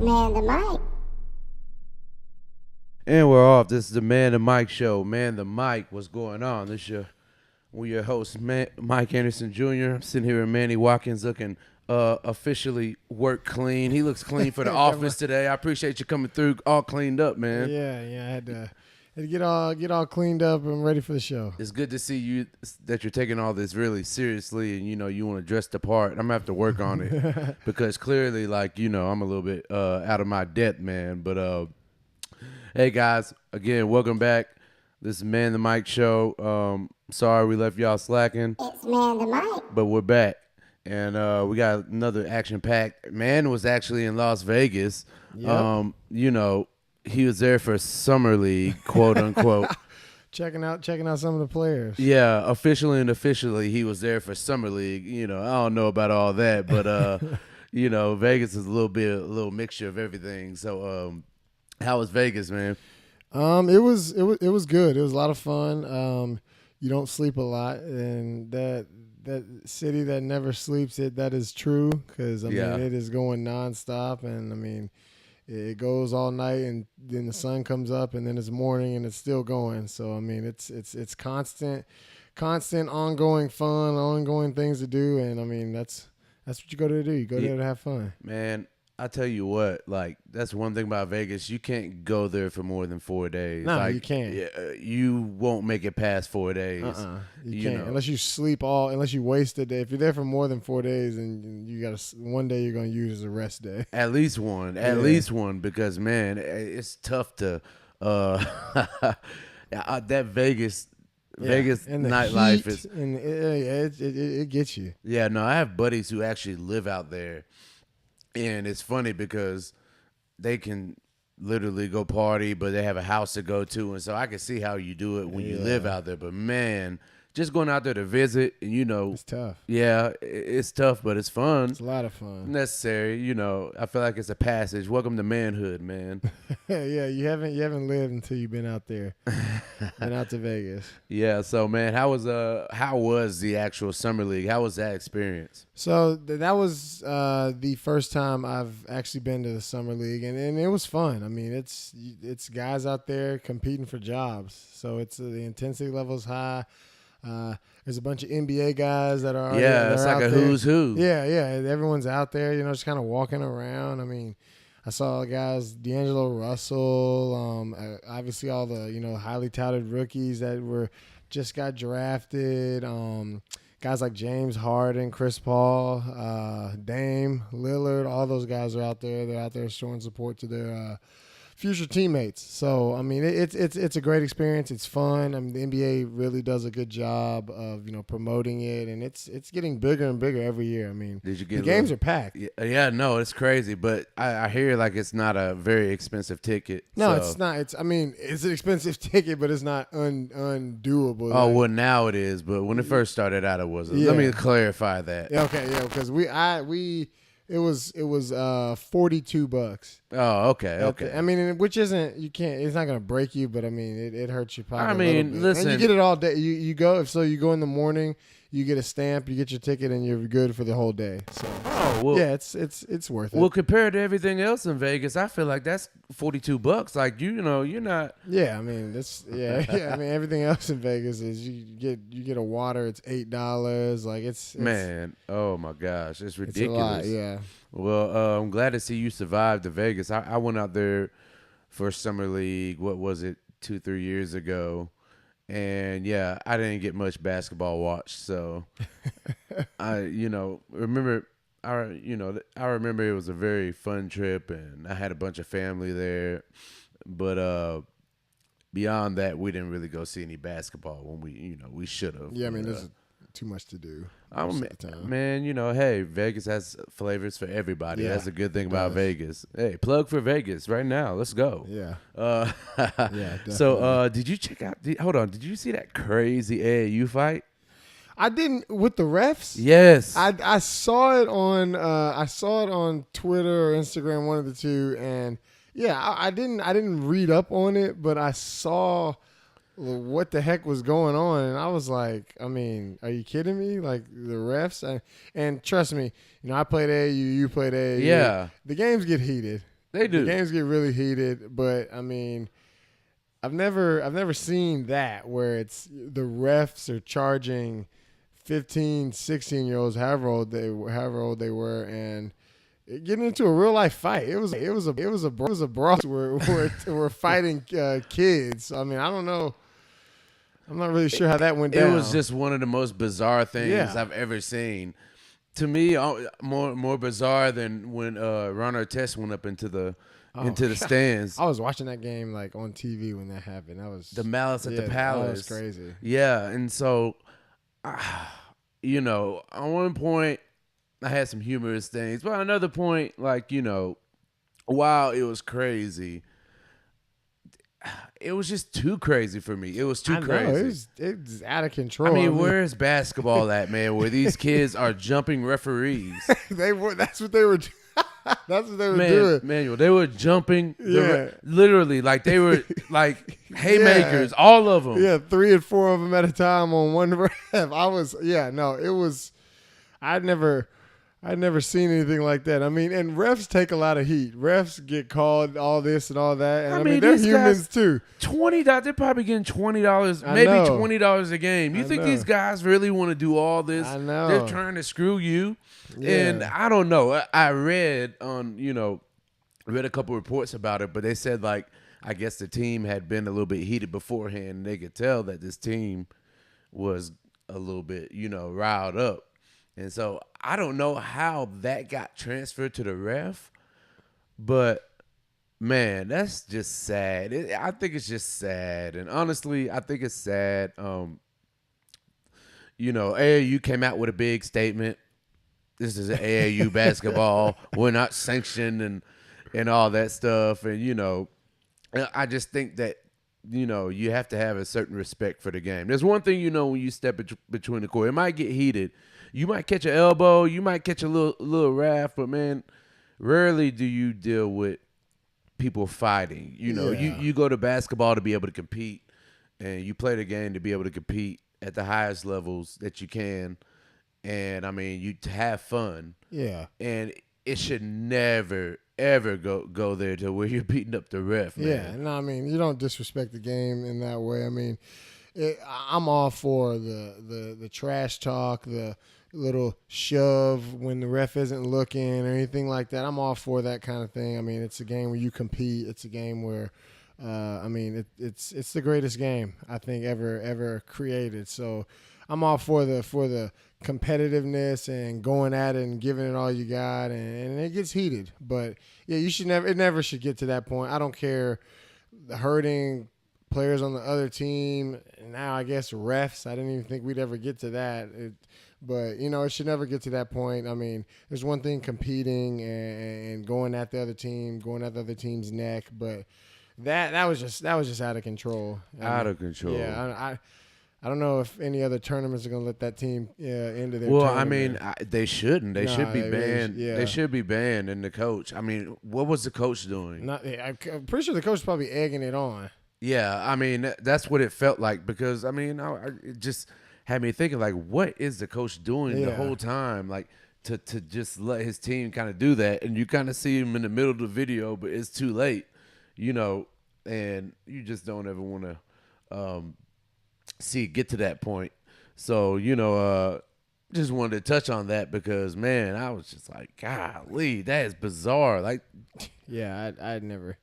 Man the Mic. And we're off. This is the Man the Mic show. Man the Mic, what's going on? This is your host, Mike Anderson Jr. I'm sitting here with Manny Watkins looking officially work clean. He looks clean for the office today. I appreciate you coming through all cleaned up, man. Yeah. I had to get all cleaned up and ready for the show. It's good to see you that you're taking all this really seriously, and you want to dress the part. I'm gonna have to work on it because clearly, I'm a little bit out of my depth, man. But hey guys, again, welcome back. This is Man the Mic show. Sorry we left y'all slacking. It's Man the Mic. But we're back, and we got another action-packed. Man was actually in Las Vegas. Yep. He was there for Summer League, quote unquote. checking out some of the players. Yeah, officially and officially, he was there for Summer League. I don't know about all that, but Vegas is a little mixture of everything. So, how was Vegas, man? It was good. It was a lot of fun. You don't sleep a lot, and that city that never sleeps, that is true, because mean it is going nonstop, and I mean it goes all night, and then the sun comes up, and then it's morning, and it's still going. So I mean it's constant, ongoing fun, ongoing things to do, and I mean that's what you go there to do. You go there to have fun, man. I tell you what, that's one thing about Vegas. You can't go there for more than 4 days. No, you can't. You won't make it past 4 days. You can't unless you unless you waste a day. If you're there for more than 4 days, and you got one day you're gonna use as a rest day. At least one, because man, it's tough to that Vegas and the nightlife heat, is, and it gets you. Yeah, no, I have buddies who actually live out there. And it's funny because they can literally go party, but they have a house to go to. And so I can see how you do it when you live out there. But, man, just going out there to visit, and it's tough. Yeah, it's tough, but it's fun. It's a lot of fun. Necessary, I feel like it's a passage. Welcome to manhood, man. Yeah, you haven't lived until you've been out there, been out to Vegas. Yeah, so man, how was the actual Summer League? How was that experience? So that was the first time I've actually been to the Summer League, and it was fun. I mean, it's guys out there competing for jobs, so it's the intensity level is high. There's a bunch of NBA guys that are it's like a who's who. Yeah, everyone's out there, just kind of walking around. I mean, I saw guys, D'Angelo Russell, obviously all the highly touted rookies that just got drafted. Guys like James Harden, Chris Paul, Dame, Lillard, all those guys are out there. They're out there showing support to their future teammates. So I mean, it's a great experience. It's fun. I mean, the NBA really does a good job of promoting it, and it's getting bigger and bigger every year. I mean, the games are packed. Yeah, no, it's crazy, but I hear it's not a very expensive ticket. No, it's not. It's an expensive ticket, but it's not undoable. Oh well, now it is, but when it first started out, it wasn't. Let me clarify that. Okay, because It was $42. Oh, okay. I mean, which isn't, it's not gonna break you, but I mean, it hurts your pocket. I mean, listen, and you get it all day. You go in the morning, you get a stamp, you get your ticket, and you're good for the whole day. So, yeah, it's worth it. Well, compared to everything else in Vegas, I feel like that's $42. Like you're not. Yeah, I mean I mean, everything else in Vegas is you get a water, it's $8. Like it's man. Oh my gosh, it's ridiculous. It's a lot, yeah. Well, I'm glad to see you survived the Vegas. I went out there for Summer League. What was it, 2-3 years ago? And yeah, I didn't get much basketball watch. So I remember it was a very fun trip, and I had a bunch of family there. But beyond that, we didn't really go see any basketball when we should have. Yeah, I mean, there's too much to do. Man, hey, Vegas has flavors for everybody. Yeah, that's a good thing about Vegas. Hey, plug for Vegas right now. Let's go. Yeah. Yeah. Definitely. So, did you check out? Hold on. Did you see that crazy AAU fight? I didn't with the refs. Yes, I saw it on Twitter or Instagram, one of the two, and yeah, I didn't read up on it, but I saw what the heck was going on, and I was like, I mean, are you kidding me? Like the refs, and trust me, I played AAU, you played AAU. Yeah, the games get heated. They The do. games get really heated, but I mean, I've never seen that where it's the refs are charging 15, 16-year-olds, however old they were, and getting into a real life fight. It was a brawl where we're fighting kids. I mean, I don't know. I'm not really sure how that went It down. was just one of the most bizarre things Yeah. I've ever seen. To me, more bizarre than when Ron Artest went up into the stands. I was watching that game like on TV when that happened. That was The Malice at the Palace. That was crazy. Yeah, and so, you know, on one point, I had some humorous things, but on another point, like, you know, while it was crazy, it was just too crazy for me. It was too crazy. It was out of control. I mean, where's basketball at, man? Where these kids are jumping referees? That's what they were. That's what they were doing. Manual, they were jumping. Yeah. Literally, like they were like haymakers, all of them. Yeah, 3 and 4 of them at a time on one ref. It was. I'd never seen anything like that. I mean, and refs take a lot of heat. Refs get called all this and all that. And I mean they're humans too. $20. They're probably getting $20, maybe $20 a game. You think these guys really want to do all this? I know. They're trying to screw you. Yeah. And I don't know. I read a couple reports about it, but they said like I guess the team had been a little bit heated beforehand. And they could tell that this team was a little bit, riled up. And so I don't know how that got transferred to the ref, but man, that's just sad. I think it's just sad. And honestly, I think it's sad. AAU came out with a big statement. This is AAU basketball. We're not sanctioned and all that stuff. And, I just think that, you have to have a certain respect for the game. There's one thing, when you step between the court, it might get heated. You might catch an elbow, you might catch a little raft, but man, rarely do you deal with people fighting. You go to basketball to be able to compete, and you play the game to be able to compete at the highest levels that you can. And I mean, you have fun. Yeah. And it should never ever go there to where you're beating up the ref, man. Yeah, no, I mean, you don't disrespect the game in that way. I mean, I'm all for the trash talk, the little shove when the ref isn't looking or anything like that. I'm all for that kind of thing. I mean, it's a game where you compete. It's a game where, it's the greatest game I think ever created. So I'm all for the competitiveness and going at it and giving it all you got, and it gets heated. But yeah, it never should get to that point. I don't care hurting players on the other team. Now I guess refs. I didn't even think we'd ever get to that. But it should never get to that point. I mean, there's one thing competing and going at the other team, going at the other team's neck, but that was just out of control. Out of control. Yeah, I don't know if any other tournaments are going to let that team into their Well, tournament. I mean, they shouldn't. They should be banned. Yeah. They should be banned. And the coach, I mean, what was the coach doing? I'm pretty sure the coach is probably egging it on. Yeah, I mean, that's what it felt like because, I mean, it just had me thinking, like, what is the coach doing the whole time? Like, to just let his team kind of do that. And you kind of see him in the middle of the video, but it's too late, and you just don't ever want to see it get to that point. So, just wanted to touch on that because, man, I was just like, golly, that is bizarre. Like, yeah, I'd never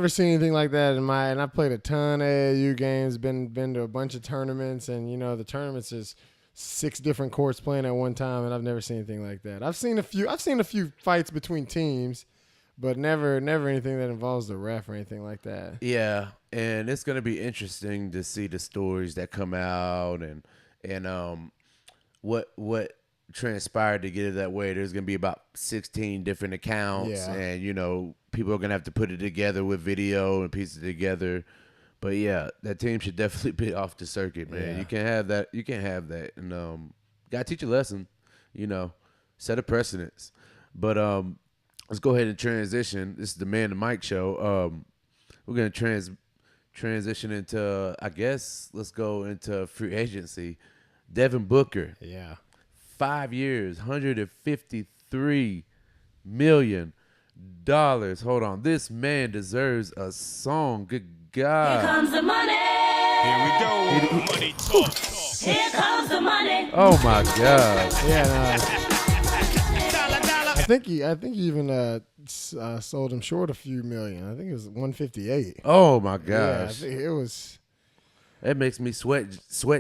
seen anything like that and I played a ton of AAU games, been to a bunch of tournaments, and the tournaments is 6 different courts playing at one time, and I've never seen anything like that. I've seen a few fights between teams, but never anything that involves the ref or anything like that. Yeah, and it's gonna be interesting to see the stories that come out and what transpired to get it that way. There's gonna be about 16 different accounts, and people are gonna have to put it together with video and piece it together. But yeah, that team should definitely be off the circuit, man. Yeah. You can't have that. You can't have that, and gotta teach a lesson. Set a precedence. But let's go ahead and transition. This is the Man and Mike show. We're gonna transition into, I guess, let's go into free agency. Devin Booker. Yeah. 5 years, $153 million. Hold on. This man deserves a song. Good God. Here comes the money. Here we go. Money talk. Here comes the money. Oh my God. Yeah, no, I think he even sold him short a few million. I think it was 158. Oh my Yeah, I gosh. think it was. It makes me sweat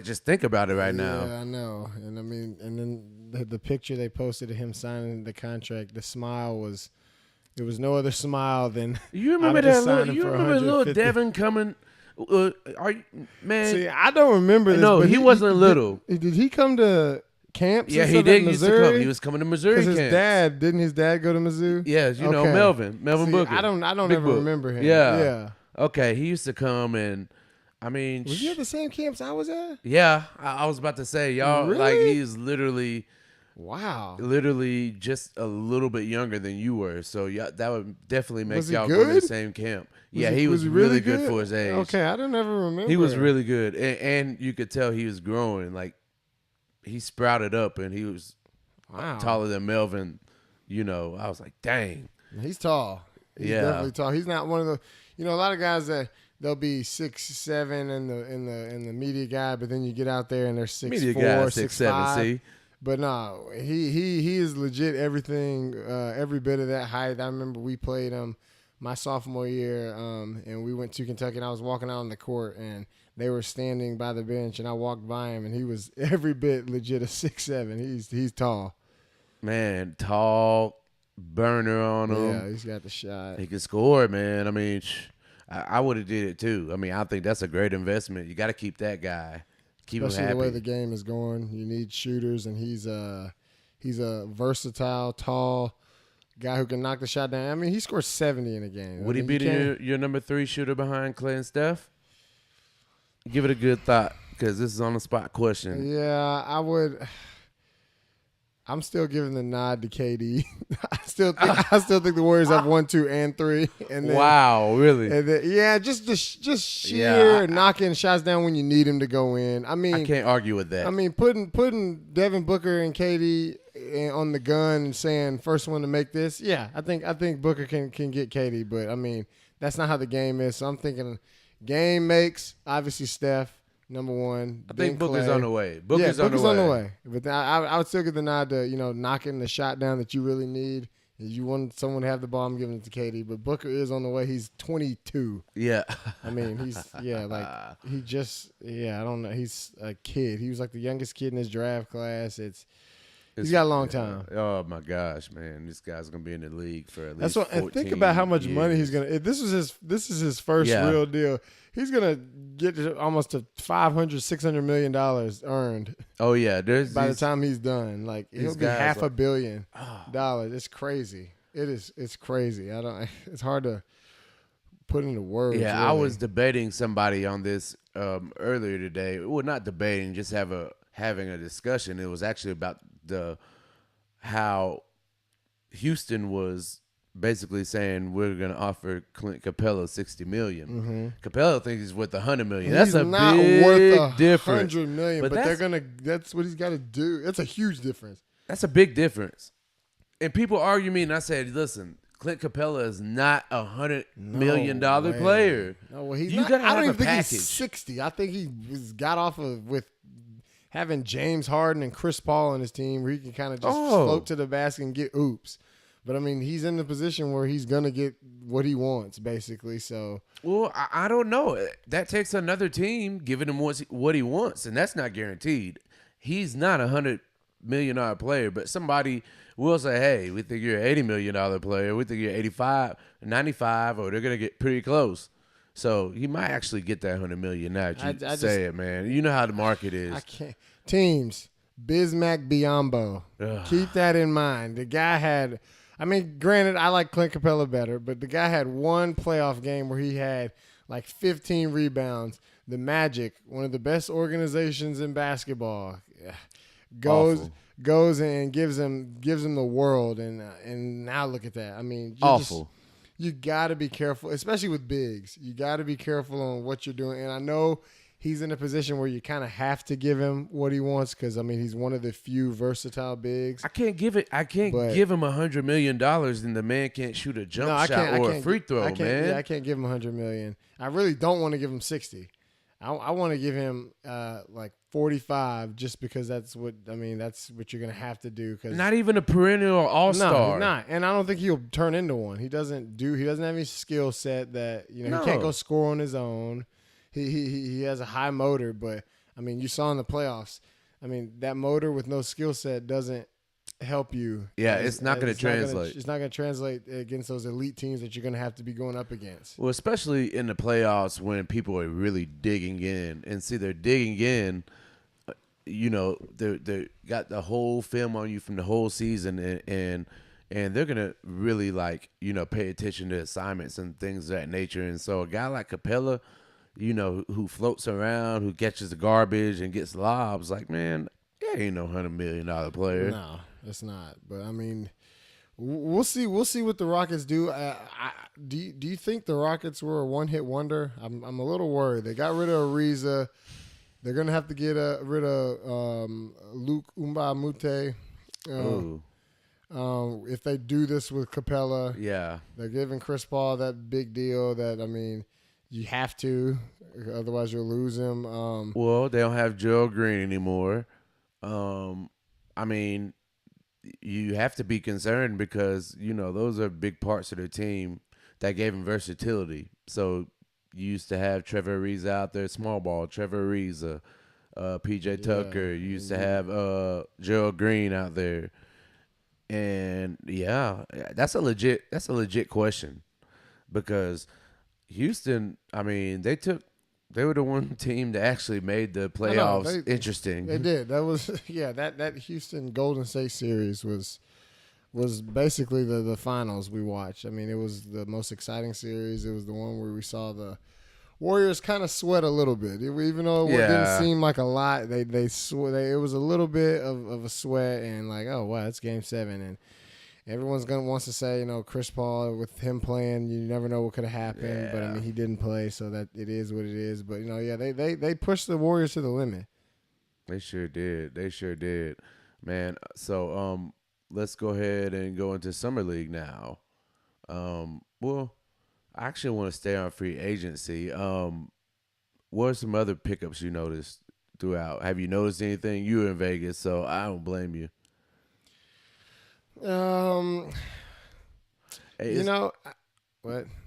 just think about it right now. Yeah, I know. And I mean, and then the picture they posted of him signing the contract, the smile was. There was no other smile than. You remember I just that? signed him You for remember little 150. Devin coming? Are you, man? See, I don't remember this. No, but he wasn't little. Did he come to camps? Yeah, and he stuff did at used to Missouri? come. He was coming to Missouri Because his camps. dad didn't his dad go to Mizzou? Yeah, you know Okay. Melvin See, Booker. I don't Big ever Book. remember him. Yeah. Yeah. Okay, he used to come and I mean, Was he at the same camps I was at? yeah, I was about to say y'all like Really? he's literally Wow. just a little bit younger than you were. So yeah, that would definitely make Was he y'all go to the good? same camp. Was Yeah, he- he was was he really really good good? for his age. Okay, I don't ever remember. He was really good, and you could tell he was growing. Like he sprouted up, and he was Wow. taller than Melvin. You know, I was like, dang. He's tall. He's Yeah. definitely tall. He's not one of the a lot of guys that they'll be 6'7" in the media guy, but then you get out there and they're 6'4", Media guy 6'5". 6'7". See, But no, he is legit everything, every bit of that height. I remember we played him my sophomore year, and we went to Kentucky, and I was walking out on the court, and they were standing by the bench, and I walked by him, and he was every bit legit a 6'7". He's tall. man, tall burner on him. Yeah, he's got the shot. He can score, man. I mean, I would have did it too. I mean, I think that's a great investment. You got to keep that guy, keep Especially him the way happy. the game is going. You need shooters, and he's a versatile, tall guy who can knock the shot down. I mean, he scored 70 in a game. Would I he mean, be you can't- your number 3 shooter behind Clay and Steph? Give it a good thought, because this is on the spot question. Yeah, I would. I'm still giving the nod to KD. I still think the Warriors have 1, 2, and 3. And then, Wow, really? And then, yeah, just sheer Yeah, knocking shots down when you need him to go in. I mean, I can't argue with that. I mean, putting Devin Booker and KD on the gun and saying first one to make this. Yeah, I think Booker can get KD, but I mean that's not how the game is. So I'm thinking game makes obviously Steph number 1. I think then Booker's Clay. on the way. Booker's on the way. But then I would still give the nod to knocking the shot down that you really need. If you want someone to have the ball, I'm giving it to KD. But Booker is on the way. He's 22. Yeah. I mean, he's I don't know. He's a kid. He was like the youngest kid in his draft class. He's got a long time. Oh my gosh, man, this guy's gonna be in the league for at That's least. what. And think about how much money he's gonna. If this is his first Yeah. real deal. He's gonna get to almost to $500-600 million earned Oh yeah, there's by the these- time he's done. Like he'll these be guys half a like- billion dollars. It's crazy. It is. It's crazy. I don't. It's hard to put into words. Yeah, I really. was debating somebody on this earlier today. Well, not debating, just having a discussion. It was actually about how Houston was basically saying we're going to offer Clint Capella $60 million. Mm-hmm. Capella thinks he's worth $100 million. He's That's a not big worth difference. $100 million, But but they're that's- gonna. That's what he's got to do. That's a huge difference. That's a big difference. And people argue me, and I said, listen, Clint Capella is not $100 million way. player. No, well, he's You not. gotta I don't have even a think package. he's 60. I think he got off of with having James Harden and Chris Paul on his team, where he can kind of just float to the basket and get oops. But I mean, he's in the position where he's gonna get what he wants, basically. So, Well, I don't know. That takes another team giving him what he wants, and that's not guaranteed. He's not $100 million player, but somebody will say, hey, we think you're an $80 million player. We think you're 85, 95, or they're going to get pretty close. So he might actually get that $100 million now that you say it, man. You know how the market is. I can't. Teams, Bismack Biyombo. Keep that in mind. The guy had, I mean, granted, I like Clint Capella better, but the guy had one playoff game where he had like 15 rebounds. The Magic, one of the best organizations in basketball, goes and gives him the world, and now look at that. I mean, Awful. You got to be careful, especially with bigs. You got to be careful on what you're doing. And I know he's in a position where you kind of have to give him what he wants because, I mean, he's one of the few versatile bigs. I can't give him $100 million and the man can't shoot a jump shot or a free throw, man. Yeah, I can't give him $100 million. I really don't want to give him 60. I want to give him like 45 just because that's what you're gonna have to do. Cause not even a perennial all-star. No, he's not, and I don't think he'll turn into one. He doesn't have any skill set that he can't go score on his own. He has a high motor, but I mean you saw in the playoffs. I mean that motor with no skill set doesn't help you. Yeah, it's not going to translate. It's not going to translate against those elite teams that you're going to have to be going up against. Well, especially in the playoffs when people are really digging in. And see, they're digging in, they got the whole film on you from the whole season and they're going to really pay attention to assignments and things of that nature. And so a guy like Capella, who floats around, who catches the garbage and gets lobs, like, man, that ain't no $100 million player. No. It's not, but I mean, we'll see. We'll see what the Rockets do. Do you think the Rockets were a one-hit wonder? I'm a little worried. They got rid of Ariza. They're gonna have to get rid of Luke Mbamute. If they do this with Capella, yeah, they're giving Chris Paul that big deal. That you have to, otherwise you'll lose him. Well, they don't have Joe Green anymore. You have to be concerned because, those are big parts of their team that gave them versatility. So you used to have Trevor Ariza out there, small ball, Trevor Ariza, PJ Tucker. You used to have Gerald Green out there. And, yeah, that's a legit question because Houston, they were the one team that actually made the playoffs interesting. They did. That was that Houston Golden State series was basically the finals we watched. I mean, it was the most exciting series. It was the one where we saw the Warriors kind of sweat a little bit. Even though it didn't seem like a lot, it was a little bit of a sweat and like, oh wow, it's game 7 and everyone's wants to say, Chris Paul with him playing, you never know what could have happened. Yeah. But he didn't play, so that it is what it is. But they pushed the Warriors to the limit. They sure did. Man. So let's go ahead and go into Summer League now. Well, I actually want to stay on free agency. What are some other pickups you noticed throughout? Have you noticed anything? You were in Vegas, so I don't blame you. What?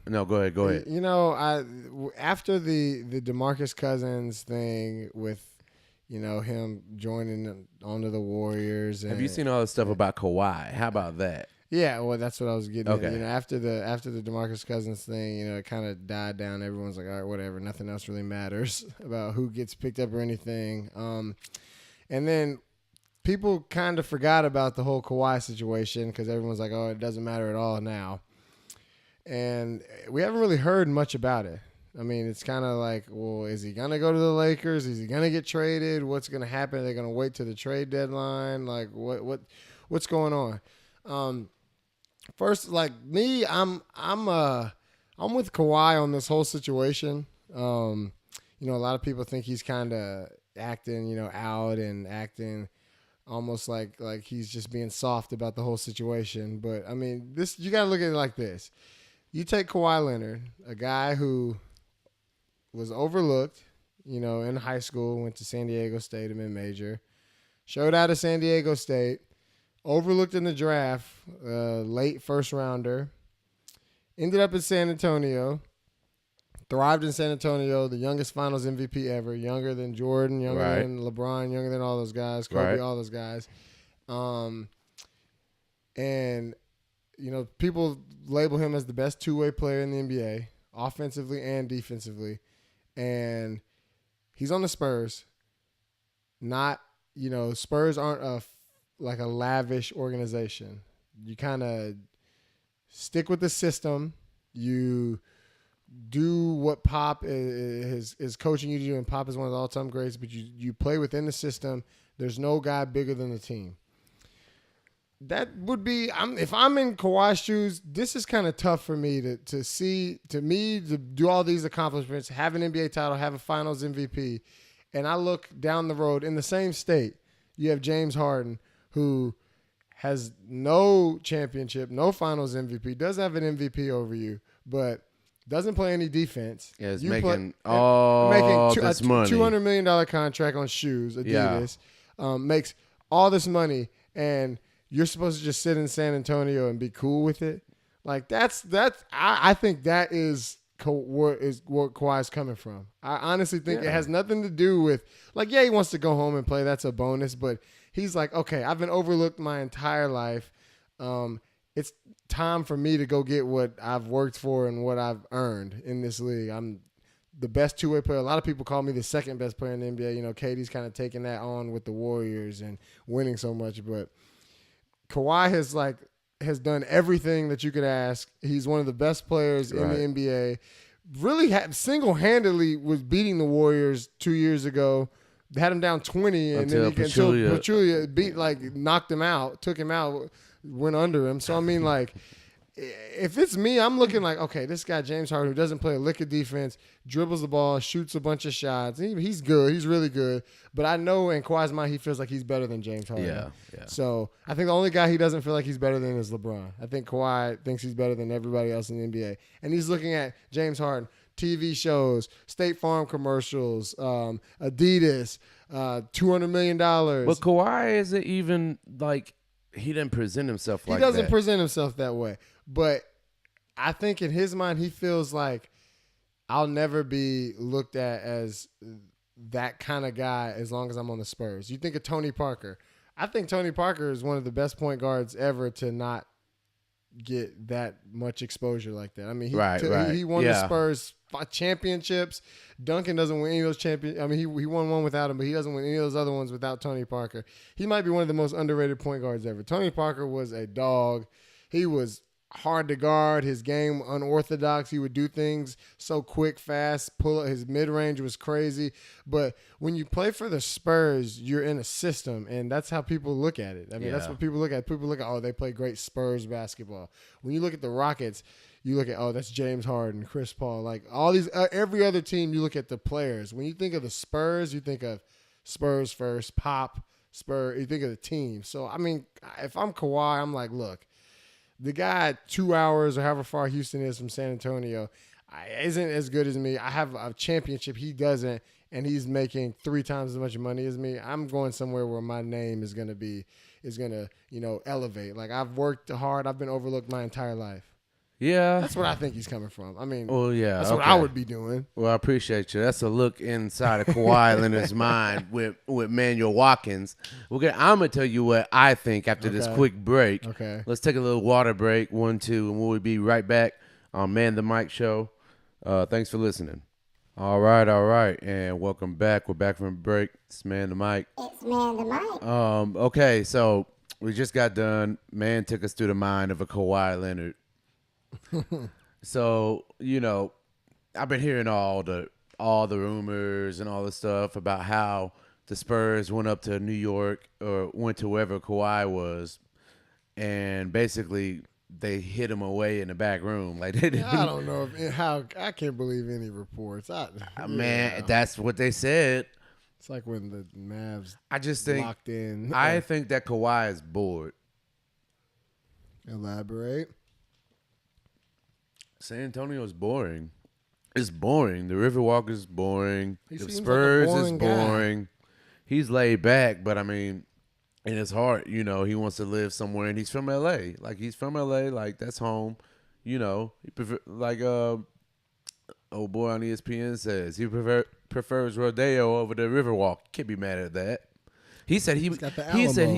No, go ahead. After the DeMarcus Cousins thing with, him joining onto the Warriors. Have you seen all the stuff about Kawhi? How about that? Yeah, well, that's what I was getting at. After the DeMarcus Cousins thing, it kind of died down. Everyone's like, all right, whatever. Nothing else really matters about who gets picked up or anything. And then people kind of forgot about the whole Kawhi situation because everyone's like, oh, it doesn't matter at all now. And we haven't really heard much about it. It's kind of like, well, is he going to go to the Lakers? Is he going to get traded? What's going to happen? Are they going to wait to the trade deadline? Like, what's going on? First, like me, I'm with Kawhi on this whole situation. A lot of people think he's kind of acting, out and acting almost like he's just being soft about the whole situation. But, you got to look at it like this. You take Kawhi Leonard, a guy who was overlooked, in high school, went to San Diego State, a mid-major, showed out at San Diego State, overlooked in the draft, late first rounder, ended up in San Antonio, thrived in San Antonio, the youngest finals MVP ever, younger than Jordan, younger than LeBron, younger than all those guys, Kobe, all those guys. And, people label him as the best two-way player in the NBA, offensively and defensively. And he's on the Spurs. Spurs aren't a lavish organization. You kind of stick with the system. You do what Pop is coaching you to do, and Pop is one of the all-time greats, but you play within the system. There's no guy bigger than the team. that would be. If I'm in Kawhi's shoes, this is kind of tough for me to do all these accomplishments, have an NBA title, have a Finals MVP, and I look down the road in the same state. You have James Harden, who has no championship, no Finals MVP, doesn't have an MVP over you, but doesn't play any defense. Yeah, it's making making this money. $200 million contract on shoes, Adidas, makes all this money, and you're supposed to just sit in San Antonio and be cool with it. Like that's I think that is where Kawhi's coming from. I honestly think it has nothing to do with he wants to go home and play. That's a bonus, but he's like, okay, I've been overlooked my entire life. It's time for me to go get what I've worked for and what I've earned in this league. I'm the best two-way player. A lot of people call me the second best player in the NBA. You know, KD's kind of taking that on with the Warriors and winning so much, but Kawhi has done everything that you could ask. He's one of the best players in the NBA. Really single-handedly was beating the Warriors 2 years ago. They had him down 20, and until Pachulia knocked him out, took him out, went under him. So I mean, if it's me, I'm looking like, okay, this guy James Harden, who doesn't play a lick of defense, dribbles the ball, shoots a bunch of shots. He's good. He's really good. But I know in Kawhi's mind, he feels like he's better than James Harden. Yeah. So I think the only guy he doesn't feel like he's better than is LeBron. I think Kawhi thinks he's better than everybody else in the NBA. And he's looking at James Harden, TV shows, State Farm commercials, Adidas, $200 million. But Kawhi isn't even he didn't present himself like that. He doesn't present himself that way. But I think in his mind, he feels like I'll never be looked at as that kind of guy as long as I'm on the Spurs. You think of Tony Parker. I think Tony Parker is one of the best point guards ever to not get that much exposure like that. I mean, he won the Spurs championships. Duncan doesn't win any of those championships. I mean, he won one without him, but he doesn't win any of those other ones without Tony Parker. He might be one of the most underrated point guards ever. Tony Parker was a dog. He was hard to guard. His game unorthodox. He would do things so quick, fast. Pull up. His mid-range was crazy. But when you play for the Spurs, you're in a system, and that's how people look at it. I mean, that's what people look at. People look at, they play great Spurs basketball. When you look at the Rockets, you look at, that's James Harden, Chris Paul. Like all these, every other team, you look at the players. When you think of the Spurs, you think of Spurs first, Pop, Spurs. You think of the team. So, I mean, if I'm Kawhi, I'm like, look, the guy 2 hours or however far Houston is from San Antonio isn't as good as me. I have a championship. He doesn't, and he's making 3 times as much money as me. I'm going somewhere where my name is going to elevate. Like I've worked hard. I've been overlooked my entire life. Yeah. That's what I think he's coming from. I mean, that's what I would be doing. Well, I appreciate you. That's a look inside of Kawhi Leonard's mind with Manuel Watkins. I'm going to tell you what I think after this quick break. Okay. Let's take a little water break, 1, 2, and we'll be right back on Man the Mic Show. Thanks for listening. All right. And welcome back. We're back from break. It's Man the Mic. It's Man the Mic. Okay, so we just got done. Man took us through the mind of a Kawhi Leonard. So, I've been hearing all the rumors and all the stuff about how the Spurs went up to New York or went to wherever Kawhi was, and basically they hid him away in the back room. Like they didn't. I don't know how. I can't believe any reports. Man, that's what they said. It's like when the Mavs locked in. I think that Kawhi is bored. Elaborate. San Antonio is boring. It's boring. The Riverwalk is boring. He The seems Spurs like a is boring. He's laid back, but I mean, in his heart, he wants to live somewhere, and he's from LA. Like he's from LA, like that's home. He prefer, old boy on ESPN says he prefers Rodeo over the Riverwalk. Can't be mad at that. He said he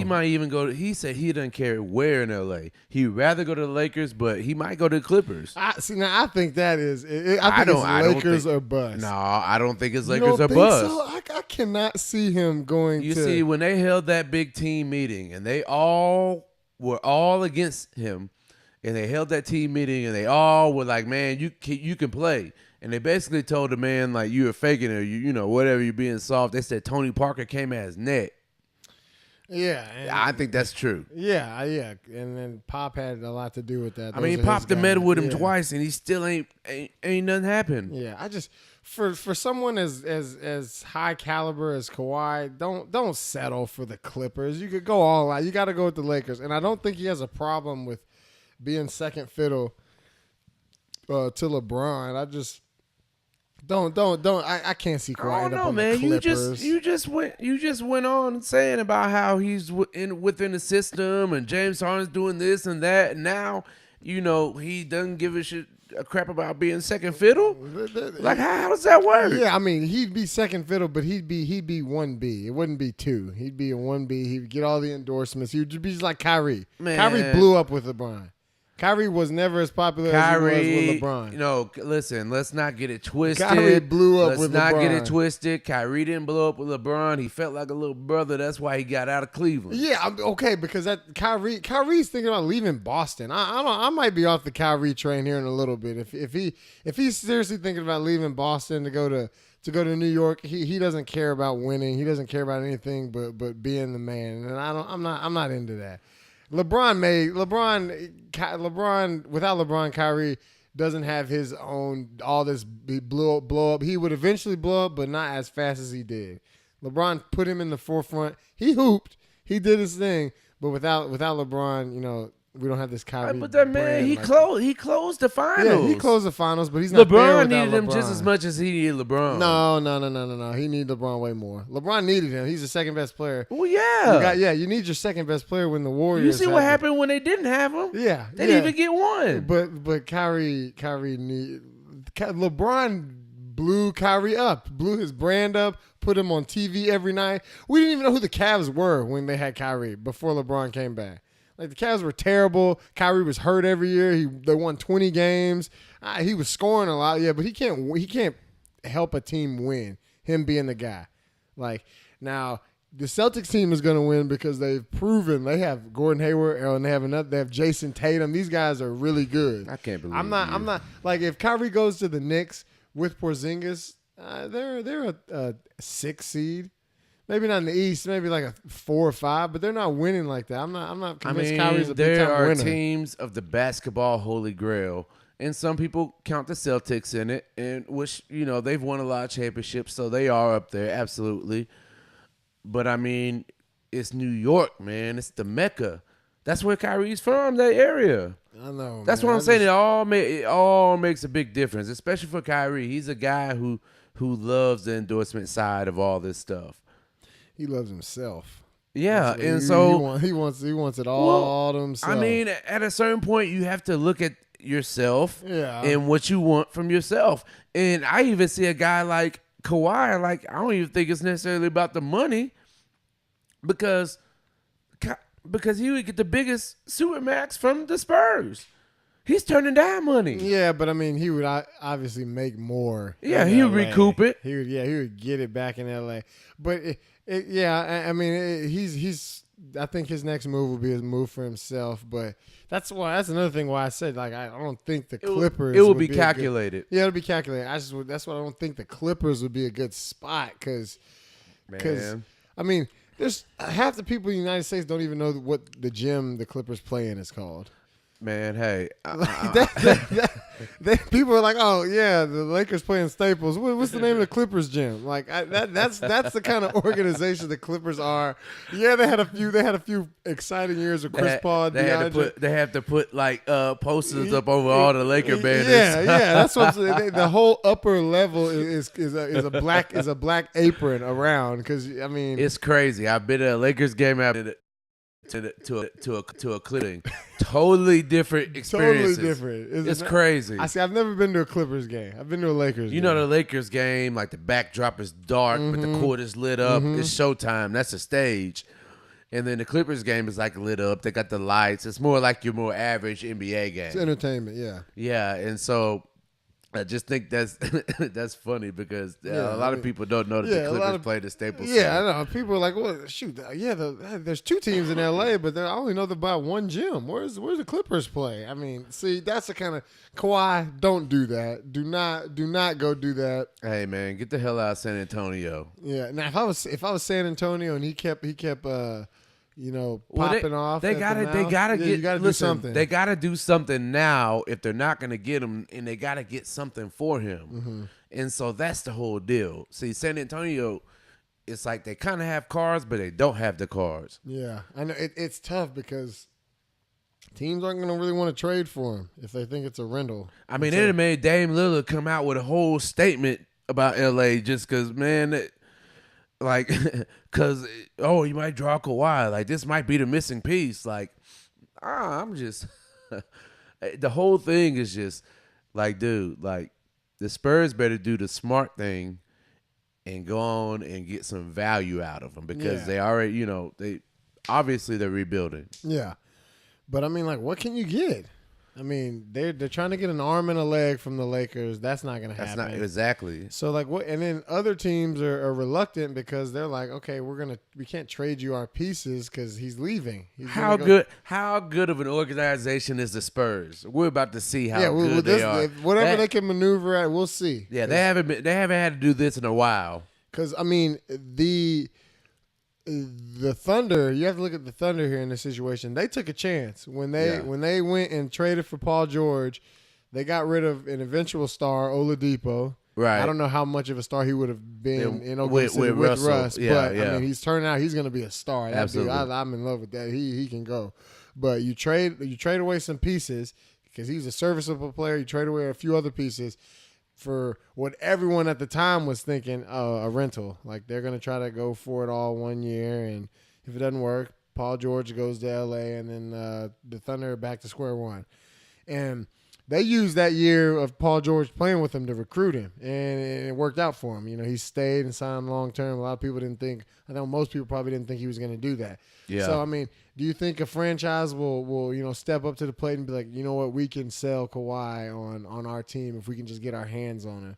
might even go. He said he doesn't care where in LA. He'd rather go to the Lakers, but he might go to the Clippers. I think that is. I think Lakers or bust. No, I don't think it's Lakers or bust. So? I cannot see him going. You see, when they held that big team meeting, and they all were all against him, and they held that team meeting, and they all were like, "Man, you can play." And they basically told the man like, "You were faking it, or whatever, you're being soft." They said Tony Parker came at his neck. Yeah, and, I think that's true. yeah. And then Pop had a lot to do with that. I mean, Pop the medal with him twice, and he still ain't nothing happened. Yeah, I just for someone as high caliber as Kawhi, don't settle for the Clippers. You could go all out. You got to go with the Lakers, and I don't think he has a problem with being second fiddle to LeBron. I just don't. I can't see Kawhi. I don't end up know, on man. The Clippers. You just went on saying about how he's within the system, and James Harden's doing this and that, and now he doesn't give a crap about being second fiddle. Like how does that work? Yeah, I mean he'd be second fiddle, but he'd be 1B. It wouldn't be 2. He'd be a 1B. He'd get all the endorsements. He'd be just like Kyrie. Man. Kyrie blew up with LeBron. Kyrie was never as popular as he was with LeBron. Listen, let's not get it twisted. Kyrie blew up with LeBron. Let's not get it twisted. Kyrie didn't blow up with LeBron. He felt like a little brother. That's why he got out of Cleveland. Yeah, okay, because Kyrie's thinking about leaving Boston. I might be off the Kyrie train here in a little bit. If he's seriously thinking about leaving Boston to go to New York, he doesn't care about winning. He doesn't care about anything but being the man. And I'm not into that. LeBron without LeBron, Kyrie doesn't have his own all this blow up. He would eventually blow up, but not as fast as he did. LeBron put him in the forefront. He hooped. He did his thing, but without LeBron, we don't have this Kyrie. But that man, he closed the finals. Yeah, he closed the finals, but he's not there LeBron without needed him LeBron. just as much as he needed LeBron. No. He needed LeBron way more. LeBron needed him. He's the second best player. Well, yeah. You need your second best player when the Warriors. You see what happened when they didn't have him? Yeah, they didn't even get one. But LeBron blew Kyrie up, blew his brand up, put him on TV every night. We didn't even know who the Cavs were when they had Kyrie before LeBron came back. Like the Cavs were terrible. Kyrie was hurt every year. They won 20 games. He was scoring a lot, but he can't help a team win. Him being the guy. Like now, the Celtics team is going to win because they've proven they have Gordon Hayward and they have Jason Tatum. These guys are really good. I can't believe I'm not like if Kyrie goes to the Knicks with Porzingis, they're a 6 seed. Maybe not in the East, maybe like a 4 or 5, but they're not winning like that. I'm not convinced Kyrie's a big time winner. There are teams of the basketball holy grail, and some people count the Celtics in it, and which they've won a lot of championships, so they are up there absolutely. But I mean, it's New York, man. It's the Mecca. That's where Kyrie's from, that area. I know. That's what I'm saying. It all makes a big difference, especially for Kyrie. He's a guy who loves the endorsement side of all this stuff. He loves himself. Yeah, and so he wants it all to himself. I mean, at a certain point, you have to look at yourself and what you want from yourself. And I even see a guy like Kawhi. Like I don't even think it's necessarily about the money, because he would get the biggest supermax from the Spurs. He's turning down money. Yeah, but I mean, he would obviously make more. Yeah, he would recoup it. He would get it back in LA. But I mean, he's. I think his next move will be his move for himself. But that's another thing why I said like I don't think the Clippers. It will be calculated. It'll be calculated. That's why I don't think the Clippers would be a good spot because I mean, there's half the people in the United States don't even know what the gym the Clippers play in is called. Man, hey. People are like, oh, yeah, the Lakers playing Staples. What's the name of the Clippers gym? Like that's the kind of organization the Clippers are. Yeah, they had a few exciting years with Chris Paul. They have to put like posters up over all the Laker banners. Yeah, that's what I'm saying. The whole upper level is a black apron around because I mean it's crazy. I've been at a Lakers game after to a Clippers. Totally different experiences. Totally different. It's crazy. I've never been to a Clippers game. I've been to a Lakers game. The Lakers game, like the backdrop is dark, but the court is lit up. It's showtime. That's a stage. And then the Clippers game is like lit up. They got the lights. It's more like your more average NBA game. It's entertainment, yeah. Yeah, and so I just think that's funny because a lot of people don't know that the Clippers play the Staples Center. Yeah, I know. People are like, well, shoot, there's 2 teams in LA, but I only know about one gym. Where's the Clippers play? I mean, see, that's the kind of Kawhi. Don't do that. Do not go do that. Hey man, get the hell out of San Antonio. Yeah. Now if I was San Antonio and he kept popping off. They gotta get. You gotta do something. They gotta do something now if they're not gonna get him, and they gotta get something for him. Mm-hmm. And so that's the whole deal. See, San Antonio, it's like they kind of have cars, but they don't have the cars. Yeah, I know it's tough because teams aren't going to really want to trade for him if they think it's a rental. I mean, it made Dame Lillard come out with a whole statement about LA just because, man, because you might draw Kawhi. Like, this might be the missing piece. Like, I'm just the whole thing is just like, dude, like the Spurs better do the smart thing and go on and get some value out of them because they already, they're rebuilding. Yeah. But I mean, like, what can you get? I mean, they're trying to get an arm and a leg from the Lakers. That's not going to happen. That's not exactly. So like what? And then other teams are reluctant because they're like, okay, we can't trade you our pieces because he's leaving. How good of an organization is the Spurs? We're about to see how good they are. Whatever they can maneuver at, we'll see. Yeah, they haven't had to do this in a while. Because I mean the Thunder, you have to look at the Thunder here in this situation. They took a chance when they went and traded for Paul George. They got rid of an eventual star, Oladipo. Right. I don't know how much of a star he would have been in Oklahoma City with Russ, but I mean, he's turning out he's going to be a star. Absolutely, I'm in love with that. He can go, but you trade away some pieces because he's a serviceable player. You trade away a few other pieces for what everyone at the time was thinking, a rental. Like they're going to try to go for it all 1 year, and if it doesn't work, Paul George goes to L.A., and then the Thunder are back to square one. And they used that year of Paul George playing with him to recruit him, and it worked out for him. He stayed and signed long term. A lot of people didn't think. I know most people probably didn't think he was going to do that. Yeah. So I mean, do you think a franchise will step up to the plate and be like, you know what, we can sell Kawhi on our team if we can just get our hands on him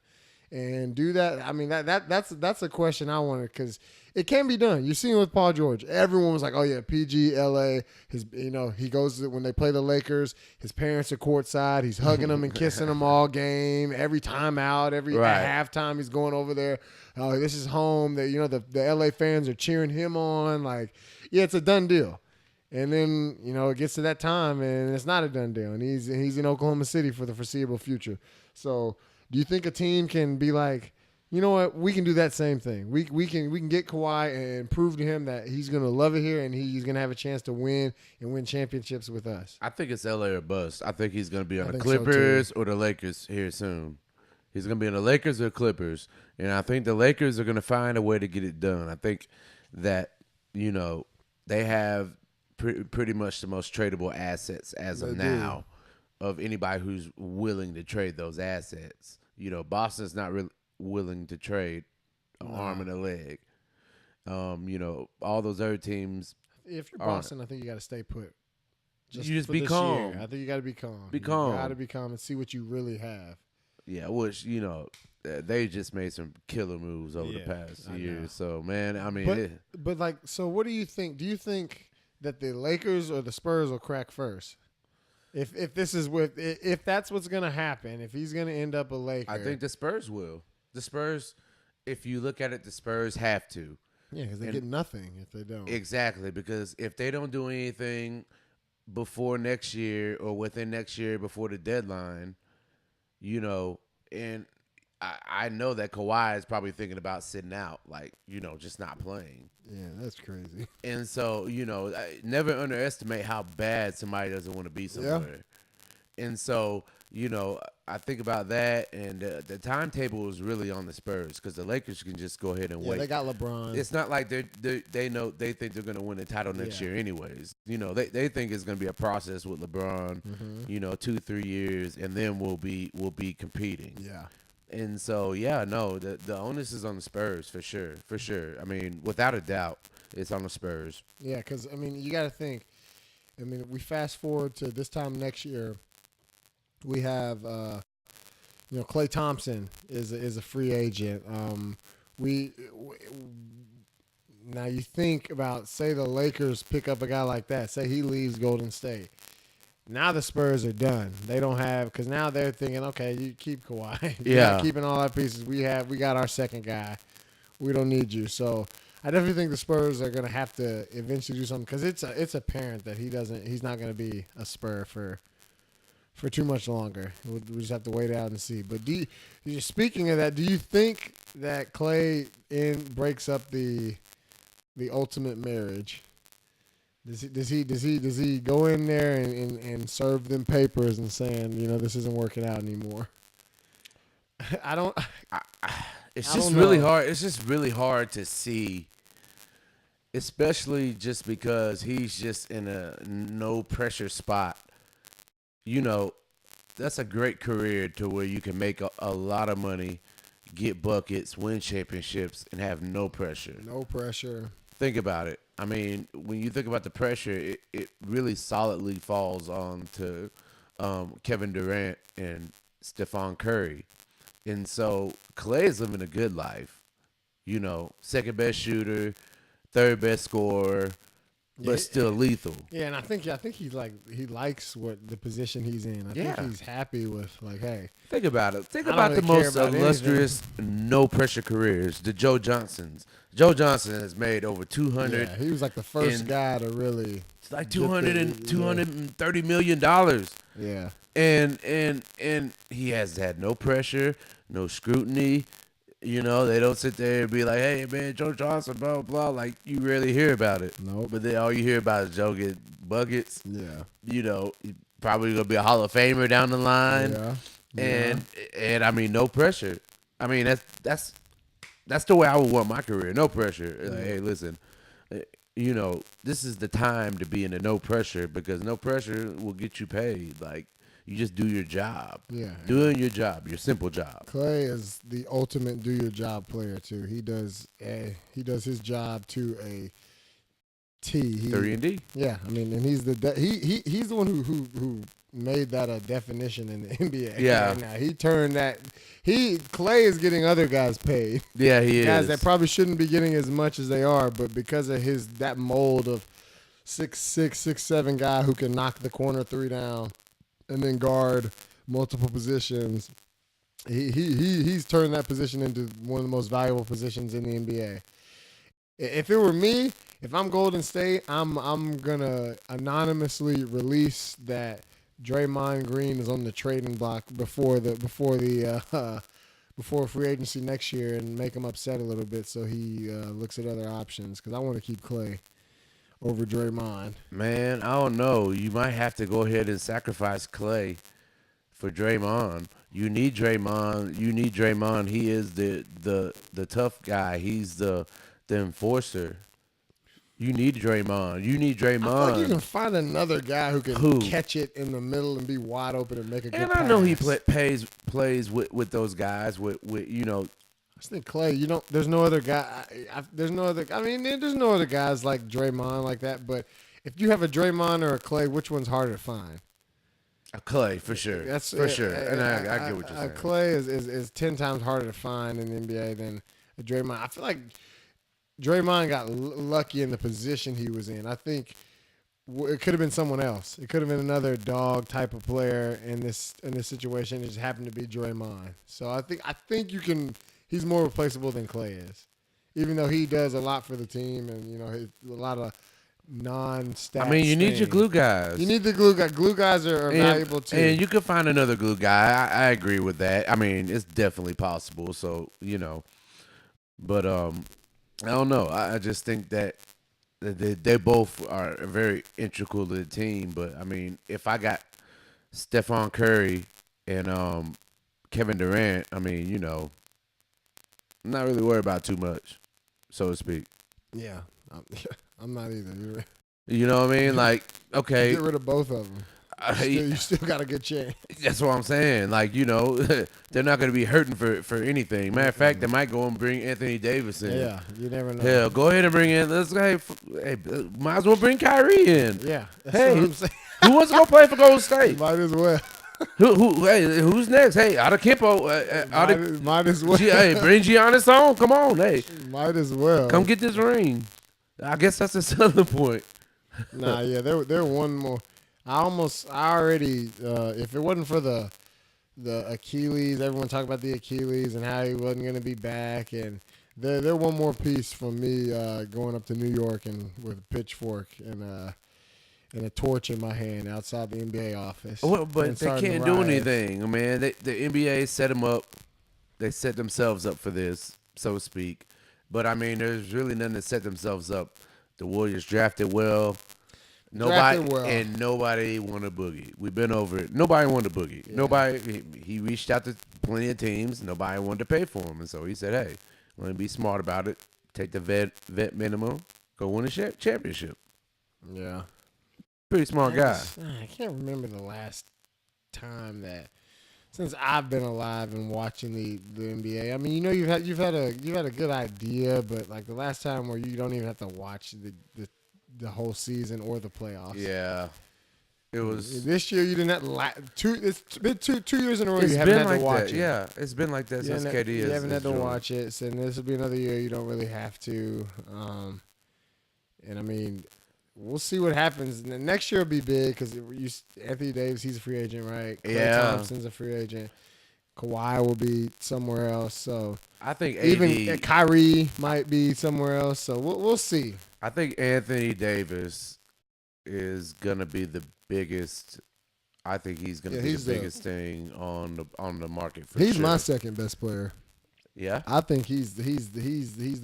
and do that? I mean, that's a question I wanted because it can be done. You've seen it with Paul George. Everyone was like, oh yeah, PG, LA. He goes when they play the Lakers. His parents are courtside. He's hugging them and kissing them all game, every time out, at halftime. He's going over there. Oh, this is home. That the LA fans are cheering him on. Like, yeah, it's a done deal. And then it gets to that time and it's not a done deal. And he's in Oklahoma City for the foreseeable future. So, do you think a team can be like, you know what, we can do that same thing. We can get Kawhi and prove to him that he's going to love it here and he's going to have a chance to win championships with us. I think it's LA or bust. I think he's going to be on the Clippers or the Lakers here soon. He's going to be on the Lakers or Clippers. And I think the Lakers are going to find a way to get it done. I think that, they have pretty much the most tradable assets as of now of anybody who's willing to trade those assets. Boston's not really willing to trade an arm and a leg. All those other teams. If you're Boston, I think you got to stay put. You just be calm. Year. I think you got to be calm. Be calm. You got to be calm and see what you really have. Yeah, which they just made some killer moves over the past years. So man, I mean, but like, so what do you think? Do you think that the Lakers or the Spurs will crack first? If that's what's gonna happen, if he's gonna end up a Laker, I think the Spurs will. The Spurs, if you look at it, the Spurs have to. Yeah, because they get nothing if they don't. Exactly, because if they don't do anything before next year or within next year before the deadline, and I know that Kawhi is probably thinking about sitting out, like, just not playing. Yeah, that's crazy. And so, never underestimate how bad somebody doesn't want to be somewhere. Yeah. And so, I think about that, and the timetable is really on the Spurs because the Lakers can just go ahead and wait. They got LeBron. It's not like they think they're going to win the title next year anyways. They think it's going to be a process with LeBron, 2-3 years, and then we'll be competing. Yeah. And so, the onus is on the Spurs for sure. I mean, without a doubt, it's on the Spurs. Yeah, because, I mean, you got to think. I mean, we fast forward to this time next year. We have, Klay Thompson is a free agent. Now you think about, say the Lakers pick up a guy like that. Say he leaves Golden State. Now the Spurs are done. They don't have, because now they're thinking, okay, you keep Kawhi. Keeping all our pieces. We got our second guy. We don't need you. So I definitely think the Spurs are gonna have to eventually do something because it's apparent that he's not gonna be a Spur for too much longer. We just have to wait out and see. But speaking of that, do you think that Clay breaks up the ultimate marriage? Does he go in there and serve them papers and saying, this isn't working out anymore? I don't. It's I just don't really know. hard. It's just really hard to see, especially just because he's just in a no pressure spot. That's a great career to where you can make a lot of money, get buckets, win championships, and have no pressure. No pressure. Think about it. I mean, when you think about the pressure, it really solidly falls on to Kevin Durant and Stephon Curry. And so Clay is living a good life. Second best shooter, third best scorer, but still lethal. Yeah, and I think he likes what the position he's in. I think he's happy with hey. Think about it. Think I don't about the really care most about illustrious no pressure careers, the Joe Johnsons. Joe Johnson has made over 200. Yeah, he was like the first guy to really. It's like $230 million. Yeah. And he has had no pressure, no scrutiny. They don't sit there and be like, hey, man, Joe Johnson, blah, blah, blah. Like, you rarely hear about it. Nope. But then all you hear about is Joe get buckets. Yeah. He's probably going to be a Hall of Famer down the line. Yeah. And I mean, no pressure. I mean, that's the way I would want my career. No pressure. Like, hey, listen, this is the time to be in the no pressure because no pressure will get you paid. Like, you just do your job. Yeah. Doing your job, your simple job. Clay is the ultimate do your job player too. He does his job to a T. 3-and-D. Yeah, I mean, and he's the one who made that a definition in the NBA. Yeah. Right now he turned that. Clay is getting other guys paid. Yeah, he guys is. that probably shouldn't be getting as much as they are, but because of that mold of 6'6", 6'7" guy who can knock the corner three down and then guard multiple positions, he's turned that position into one of the most valuable positions in the NBA. If it were me, if I'm Golden State, I'm gonna anonymously release that Draymond Green is on the trading block before free agency next year and make him upset a little bit so he looks at other options because I want to keep Clay over Draymond. Man, I don't know. You might have to go ahead and sacrifice Clay for Draymond. You need Draymond. He is the tough guy. He's the enforcer. You need Draymond. I feel like you can find another guy who can catch it in the middle and be wide open and make a good pass. And I know he plays with those guys. With I just think Clay. There's no other guy. There's no other guys like Draymond like that. But if you have a Draymond or a Clay, which one's harder to find? A Clay for sure. That's for sure. And I get what you're saying. Clay is 10 times harder to find in the NBA than a Draymond. I feel like Draymond got lucky in the position he was in. I think it could have been someone else. It could have been another dog type of player in this situation. It just happened to be Draymond. So I think you can. He's more replaceable than Clay is, even though he does a lot for the team and a lot of non-stats. I mean, you need your glue guys. You need the glue guys. Glue guys are valuable too. And you could find another glue guy. I agree with that. I mean, it's definitely possible. So but I don't know. I just think that they both are very integral to the team. But I mean, if I got Stephon Curry and Kevin Durant, I mean, I'm not really worried about too much, so to speak. Yeah, I'm not either. You know what I mean? Like, okay, get rid of both of them. You still got a good chance. That's what I'm saying. Like, they're not going to be hurting for anything. Matter of fact, they might go and bring Anthony Davis in. Yeah, you never know. Hell, go ahead and bring in. Might as well bring Kyrie in. Yeah. That's hey, what I'm saying. Who wants to go play for Golden State? Might as well. Who's next? Hey, Adekempo. Might as well. Hey, bring Giannis on. Come on, hey. Might as well. Come get this ring. I guess that's the selling point. Nah, yeah, they're one more. I already, if it wasn't for the Achilles, everyone talked about the Achilles and how he wasn't going to be back, and they're one more piece from me going up to New York and with a pitchfork and a torch in my hand outside the NBA office. Well, but and they starting to can't do riot. anything, man. The NBA set them up. They set themselves up for this, so to speak. But I mean, there's really nothing to set themselves up. The Warriors drafted well. Nobody and nobody wanted Boogie. We've been over it. Nobody wanted Boogie. Yeah. Nobody. He reached out to plenty of teams. Nobody wanted to pay for him, and so he said, "Hey, I'm gonna be smart about it. Take the vet minimum. Go win a championship." Yeah, pretty smart guy. I can't remember the last time that since I've been alive and watching the NBA. I mean, you know, you've had a good idea, but like the last time where you don't even have to watch the whole season or the playoffs. Yeah, it was this year. You didn't have It's been two years in a row. You haven't had to watch it. Yeah, it's been like that since KD. You haven't had to watch it, and this will be another year you don't really have to. And I mean, we'll see what happens. Next year will be big because Anthony Davis, he's a free agent, right? Klay Thompson's a free agent. Kawhi will be somewhere else. So I think even Kyrie might be somewhere else. So we'll see. I think Anthony Davis is gonna be the biggest. I think he's gonna be the biggest thing on the market for He's sure. my second best player. Yeah, I think he's the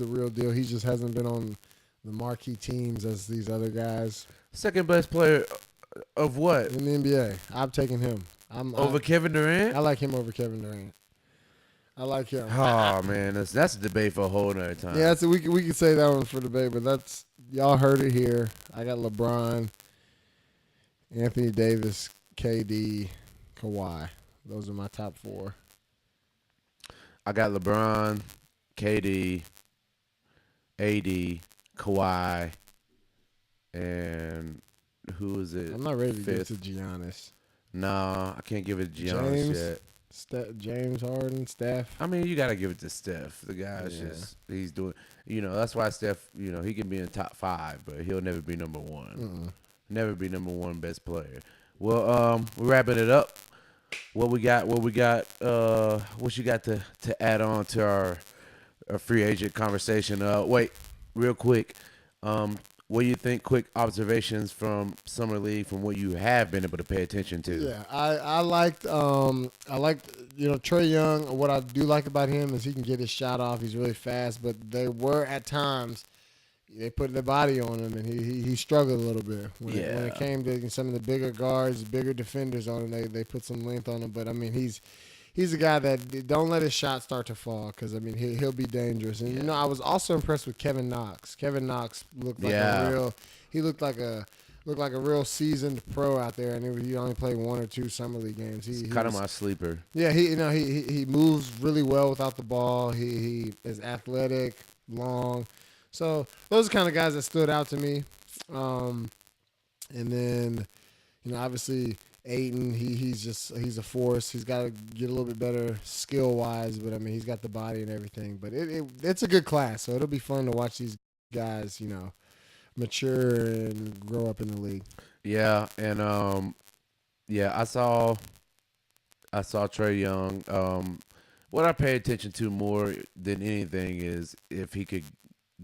real deal. He just hasn't been on the marquee teams as these other guys. Second best player of what in the NBA? I'm taking him. Over Kevin Durant. I like him over Kevin Durant. I like him. Oh man, that's a debate for a whole nother time. Yeah, we can say that one for debate, but that's y'all heard it here. I got LeBron, Anthony Davis, KD, Kawhi. Those are my top four. I got LeBron, KD, AD, Kawhi, and who is it? I'm not ready to get to Giannis. No, I can't give it to Giannis yet. James Harden, Steph. I mean, you got to give it to Steph. The guy's he's doing, that's why Steph, he can be in the top 5, but he'll never be number 1. Never be number 1 best player. Well, we're wrapping it up. What you got to add on to our free agent conversation? Wait, real quick. What do you think? Quick observations from Summer League, from what you have been able to pay attention to. Yeah, I liked Trae Young. What I do like about him is he can get his shot off. He's really fast, but they were at times they put their body on him, and he struggled a little bit when it came to some of the bigger guards, bigger defenders on him. They put some length on him, but I mean he's a guy that don't let his shot start to fall because I mean he'll be dangerous. And I was also impressed with Kevin Knox. Kevin Knox looked like a real seasoned pro out there, and he only played 1 or 2 summer league games. He's kind of my sleeper. Yeah, he moves really well without the ball. He is athletic, long. So those are the kind of guys that stood out to me. And then obviously Ayton, he's a force. He's got to get a little bit better skill wise, but I mean he's got the body and everything. But it's a good class, so it'll be fun to watch these guys, mature and grow up in the league. Yeah, and I saw Trae Young. What I pay attention to more than anything is if he could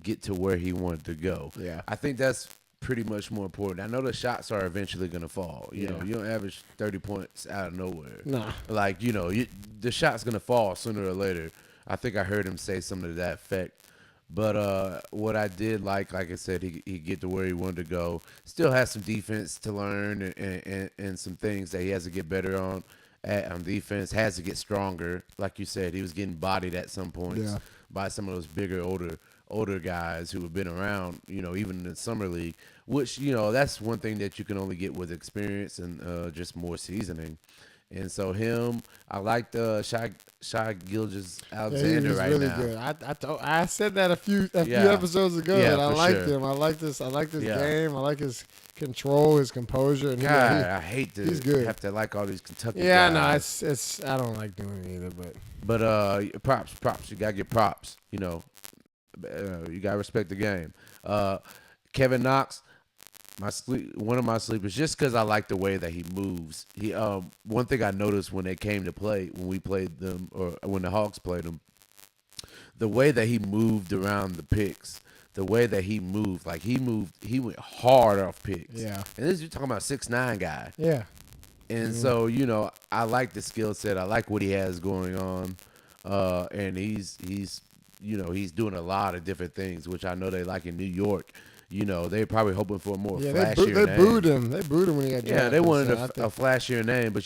get to where he wanted to go. Yeah, I think that's pretty much more important. I know the shots are eventually going to fall. You know, you don't average 30 points out of nowhere. No. Like, the shot's going to fall sooner or later. I think I heard him say something to that effect. But what I did like I said, he get to where he wanted to go. Still has some defense to learn and some things that he has to get better on defense. Has to get stronger. Like you said, he was getting bodied at some points by some of those bigger, older guys who have been around, even in the summer league, which, that's one thing that you can only get with experience and just more seasoning. And so I liked Shai Gilgeous-Alexander right really now. Really good. I said that a few episodes ago that I liked him. I like this game. I like his control, his composure. And I hate to have to like all these Kentucky guys. Yeah, no, it's I don't like doing it either. But props. You gotta get props. You gotta respect the game. Kevin Knox. One of my sleepers, just because I like the way that he moves. One thing I noticed when they came to play, when we played them, or when the Hawks played them, the way that he moved around the picks, the way that he moved, like he went hard off picks. Yeah. And this you're talking about 6'9" guy. Yeah. And so, I like the skill set. I like what he has going on. And he's doing a lot of different things, which I know they like in New York. They're probably hoping for a more flashier they name. booed him. They booed him when he got drafted. Yeah, they wanted so a flashier name, but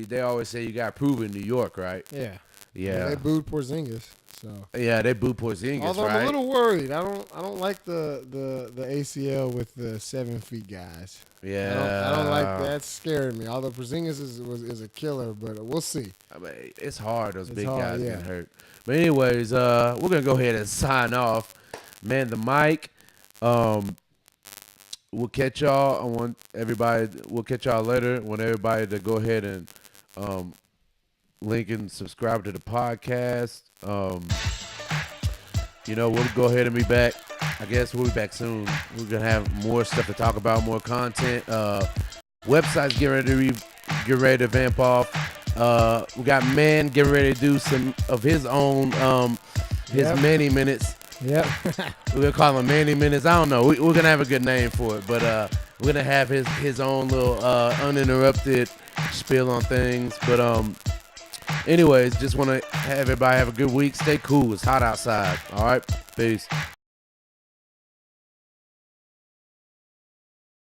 they always say you got to prove in New York, right? Yeah. Yeah. They booed Porzingis. So. Yeah, they booed Porzingis, Although right? I'm a little worried. I don't like the ACL with the 7 feet guys. Yeah. I don't like that. Scared me. Although Porzingis is a killer, but we'll see. I mean, it's hard. Those big hard, guys yeah. get hurt. But anyways, we're gonna go ahead and sign off. Man, the mic. We'll catch y'all. We'll catch y'all later. I want everybody to go ahead and link and subscribe to the podcast. We'll go ahead and be back. I guess we'll be back soon. We're gonna have more stuff to talk about, more content. Website's getting ready to vamp off. We got Man getting ready to do some of his own Manny Minutes. Yep. We're gonna call him Manny Minutes. I don't know. We're gonna have a good name for it, but we're gonna have his own little uninterrupted spiel on things. But anyways, just want to have everybody have a good week. Stay cool. It's hot outside. All right. Peace.